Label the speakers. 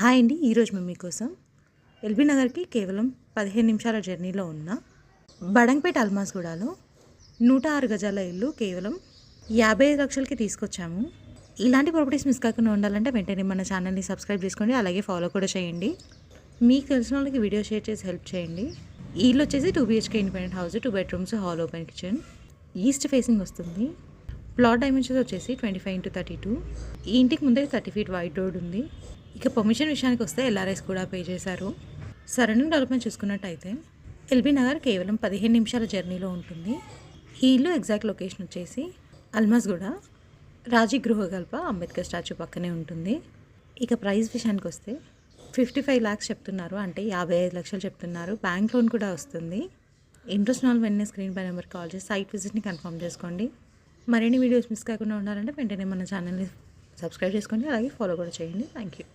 Speaker 1: Hi అండి, ఈరోజు మేము మీకోసం ఎల్బీ నగర్కి కేవలం 15 నిమిషాల జర్నీలో ఉన్న బడంగ్పేట్ అల్మాస్గూడలో 106 గజాల ఇల్లు కేవలం 55 లక్షలకి తీసుకొచ్చాము. ఇలాంటి ప్రాపర్టీస్ మిస్ కాకుండా ఉండాలంటే వెంటనే మన ఛానల్ని సబ్స్క్రైబ్ చేసుకోండి, అలాగే ఫాలో కూడా చేయండి. మీకు తెలిసిన వాళ్ళకి వీడియో షేర్ చేసి హెల్ప్ చేయండి. ఈ ఇల్లు వచ్చేసి 2 BHK independent house, 2 bedrooms, hall, open kitchen, east facing వస్తుంది. ప్లాట్ డైమెన్షన్స్ వచ్చేసి 25x32. ఈ ఇంటికి ముందే 30 feet వైడ్ రోడ్ ఉంది. ఇక పర్మిషన్ విషయానికి వస్తే LRS కూడా పే చేశారు. సరౌండింగ్ డెవలప్మెంట్ చూసుకున్నట్టయితే ఎల్బీ నగర్ కేవలం 15 నిమిషాల జర్నీలో ఉంటుంది. ఈ ఇల్లు ఎగ్జాక్ట్ లొకేషన్ వచ్చేసి అల్మాస్గూడ రాజీ గృహకల్ప అంబేద్కర్ స్టాచ్యూ పక్కనే ఉంటుంది. ఇక ప్రైస్ విషయానికి వస్తే 55 lakhs చెప్తున్నారు, అంటే 55 లక్షలు చెప్తున్నారు. బ్యాంక్ లోన్ కూడా వస్తుంది. ఇంట్రెస్ట్ ఉన్న వెంటనే స్క్రీన్ పై నెంబర్ కాల్ చేసి సైట్ విజిట్ని కన్ఫర్మ్ చేసుకోండి. మరిన్ని వీడియోస్ మిస్ కాకుండా ఉండాలంటే వెంటనే మన ఛానల్ని సబ్స్క్రైబ్ చేసుకోండి, అలాగే ఫాలో కూడా చేయండి. Thank you.